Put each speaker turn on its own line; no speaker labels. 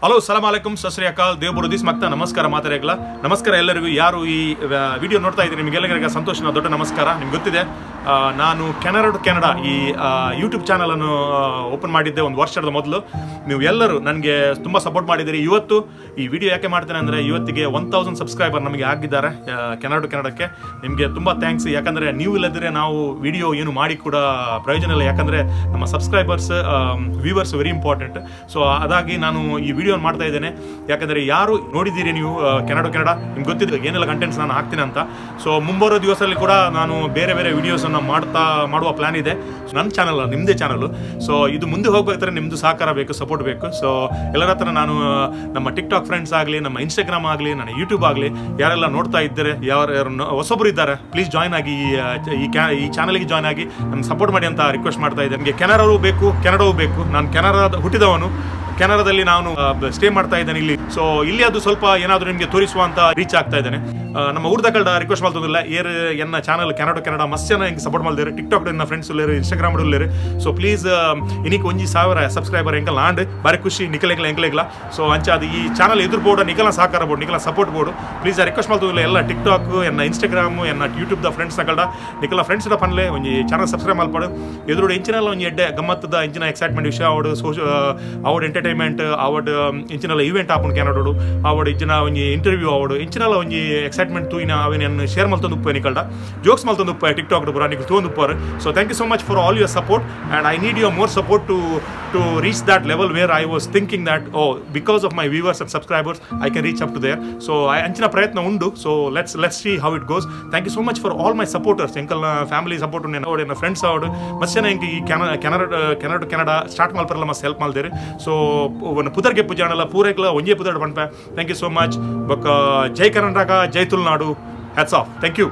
hello ಸಲಾಮ್ ಅಲೈಕುಂ ಸಸ್ರಿ Akal ದೇವ್ಬರು this ಮಕ್ತ ನಮಸ್ಕಾರ ಮಾತಾಡಲ್ಲ ನಮಸ್ಕಾರ ಎಲ್ಲರಿಗೂ ಯಾರು ಈ ವಿಡಿಯೋ ನೋಡ್ತಾ ಇದ್ದೀನಿ ನಿಮಗೆಲ್ಲರಿಗೂ ಸಂತೋಷನ ದೊಡ್ಡ ನಮಸ್ಕಾರ ನಿಮ್ಗೆ ಗೊತ್ತಿದೆ ನಾನು ಕೆನಡಾ ಈ ಯೂಟ್ಯೂಬ್ ಚಾನಲನ್ನು ಓಪನ್ ಮಾಡಿದ್ದೆ ಒಂದು ವರ್ಷದ ಮೊದಲು ನೀವು ಎಲ್ಲರೂ ನನಗೆ ತುಂಬ ಸಪೋರ್ಟ್ ಮಾಡಿದ್ದೀರಿ ಇವತ್ತು ಈ ವಿಡಿಯೋ ಯಾಕೆ ಮಾಡ್ತೇನೆ ಅಂದರೆ ಇವತ್ತಿಗೆ 1000 ಸಬ್ಸ್ಕ್ರೈಬರ್ ನಮಗೆ ಆಗಿದ್ದಾರೆ ಕೆನಡಾಕ್ಕೆ ನಿಮಗೆ ತುಂಬ ಥ್ಯಾಂಕ್ಸ್ ಯಾಕಂದರೆ ನೀವು ಇಲ್ಲದಿದ್ದರೆ ನಾವು ವಿಡಿಯೋ ಏನು ಮಾಡಿ ಕೂಡ ಪ್ರಯೋಜನ ಇಲ್ಲ ಯಾಕಂದರೆ ನಮ್ಮ subscribers viewers very important so ಅದಾಗಿ ನಾನು ಈ ವಿಡಿಯೋ ಮಾಡ್ತಾ ಇದ್ದೇನೆ ಯಾಕಂದರೆ ಯಾರು ನೋಡಿದ್ದೀರಿ ನೀವು ಕೆನಡಾ ನಿಮ್ಗೆ ಗೊತ್ತಿದೆ ಏನೆಲ್ಲ ಕಂಟೆಂಟ್ಸ್ ನಾನು ಹಾಕ್ತೀನಿ ಅಂತ ಸೊ ಮುಂಬರೋ ದಿವಸದಲ್ಲಿ ಕೂಡ ನಾನು ಬೇರೆ ಬೇರೆ ವಿಡಿಯೋಸನ್ನು ಮಾಡುವ ಪ್ಲಾನ್ ಇದೆ ನನ್ನ ಚಾನಲ್ ನಿಮ್ಮದೇ ಚಾನಲ್ ಸೊ ಇದು ಮುಂದೆ ಹೋಗ್ಬೇಕಾದ್ರೆ ನಿಮ್ಮದು ಸಹಕಾರ ಬೇಕು ಸಪೋರ್ಟ್ ಬೇಕು ಸೊ ಎಲ್ಲರ ಹತ್ರ ನಾನು ನಮ್ಮ ಟಿಕ್ಟಾಕ್ ಫ್ರೆಂಡ್ಸ್ ಆಗಲಿ ನಮ್ಮ ಇನ್ಸ್ಟಾಗ್ರಾಮ್ ಆಗಲಿ ನನ್ನ ಯೂಟ್ಯೂಬ್ ಆಗಲಿ ಯಾರೆಲ್ಲ ನೋಡ್ತಾ ಇದ್ದಾರೆ ಯಾರು ಹೊಸೊಬ್ಬರು ಇದ್ದಾರೆ ಪ್ಲೀಸ್ ಜಾಯ್ನ್ ಆಗಿ ಈ ಚಾನಲ್ಗೆ ಜಾಯ್ನ್ ಆಗಿ ನಮ್ಗೆ ಸಪೋರ್ಟ್ ಮಾಡಿ ಅಂತ ರಿಕ್ವೆಸ್ಟ್ ಮಾಡ್ತಾ ಇದ್ದೇನೆ ನನಗೆ ಕೆನಡಾವೂ ಬೇಕು ನಾನು ಕೆನಡಾದ ಹುಟ್ಟಿದವನು ಕೆನಡಾದಲ್ಲಿ ನಾನು ಸ್ಟೇ ಮಾಡ್ತಾ ಇದ್ದೇನೆ ಇಲ್ಲಿ ಸೊ ಇಲ್ಲಿ ಅದು ಸ್ವಲ್ಪ ಏನಾದರೂ ನಿಮಗೆ ತೋರಿಸುವಂತ ರೀಚ್ ಆಗ್ತಾ ಇದ್ದೇನೆ ನಮ್ಮ ಊರ್ದಕಲ್ಡ ರಿಕ್ವೆಸ್ಟ್ ಮಾಡ್ತದಿಲ್ಲ ಏರ್ ಎನ್ನ ಚಾನಲ್ ಕೆನಡಾ ಮಸ್ತ್ ಹೆಂಗೆ ಸಪೋರ್ಟ್ ಮಾಡಿದ್ದಾರೆ ಟಿಕ್ಟಾಕ್ ನನ್ನ ಫ್ರೆಂಡ್ಸ್ ಇಲ್ಲರು ಇನ್ಸ್ಟಾಗ್ರಾಮ್ ಇಲ್ಲರು ಸೊ ಪ್ಲೀಸ್ ಇನ್ನಿಕ್ಕೆ 1000 ಸಬ್ಸ್ಕ್ರೈಬರ್ ಎಂಕಲ್ ಆಂಡ್ ಬಾರಿ ಖುಷಿ ಎಂಕಲೆಗ್ಲ ಸೊ ಅಂಚೆ ಅದು ಈ ಚಾನಲ್ ಎದುರು ಬೋರ್ಡ್ ನಿಖಲ ಸಹಕಾರ ಬೋರ್ಡ್ ನಿಖಲ ಸಪೋರ್ಟ್ ಬೋರ್ಡ್ ಪ್ಲೀಸ್ ರಿಕ್ವೆಸ್ಟ್ ಮಾಡ್ತದಿಲ್ಲ ಎಲ್ಲ ಟಿಕ್ಟಾಕ್ ಎನ್ನ ಇನ್ಸ್ಟಾಗ್ರಾಮ್ ಎನ್ನ ಯೂಟ್ಯೂಬ್ ದ ಫ್ರೆಂಡ್ಸ್ ತಗಲ್ಡ ನಿಖಲ ಫ್ರೆಂಡ್ಸ್ ಪನ್ಲೆ ಒಂದು ಚಾನಲ್ ಸಬ್ಸ್ಕ್ರೈಬ್ ಮಾಡ್ಪಾಡು ಎದುರು ಇಂಚಿನಲ್ಲ ಒಂದು ಎಡ್ಡೆ ಗಮ್ಮತ್ತದ ಇಂಚಿನ ಎಕ್ಸೈಟ್ಮೆಂಟ್ ವಿಷಯ ಅವಡ್ ಎಂಟರ್ಟೈನ್ಮೆಂಟ್ ಅವಡ್ ಇಂಚಿನಲ್ಲ ಈವೆಂಟ್ ಆಪನ್ ಕೆನಡೋಡು ಅವಡ್ ಇಂಚಿನ ಒಂದು ಇಂಟರ್ವ್ಯೂ ಅವಡು ಇಂಚಿನಲ್ಲ ಒಂದು ಎಕ್ಸೈಟ್ಮೆಂಟ್ ತೂಯಿನ ಅವೇನು ಶೇರ್ ಮಲ್ತೊಂದು ಉಪ್ಪ ನಿಕಲ್ಡ ಜೋಕ್ಸ್ ಮಲ್ತೊಂದು ಉಪ್ಪ ಟಿಕ್ಟಾಕ್ ಬರ ನಿಖಲ್ ತೊಂದು ಉಪ್ಪಾರು so thank you so much for all your support and I need your more support to reach that level where I was thinking that because of my viewers and subscribers I can reach up to there so ಅಂಚಿನ ಪ್ರಯತ್ನ ಉಂಡು so let's see how it goes thank you so much for all my supporters ಎಂಕಲ್ನ family support ನನ್ನ friends ಅವಡು ಮಸ್ತ್ ಜನ ಈ Canada start ಮಾಡ್ತಾರಲ್ಲ ಮಸ್ತ್ ಹೆಲ್ಪ್ ಮಾಡ್ದೇರಿ ಸೊ ಒಂದು ಪುದರ್ಗೆ ಪೂಜಾಣಲ್ಲ ಪೂರೈಕ್ಲ ಒಂಜೇ ಪುದರ್ ಪನ್ಪೆ ಥ್ಯಾಂಕ್ ಯು ಸೋ ಮಚ್ ಬಕ್ ಜೈ ಕರ್ನಾಟಕ ಜೈ Tulunadu hats off thank you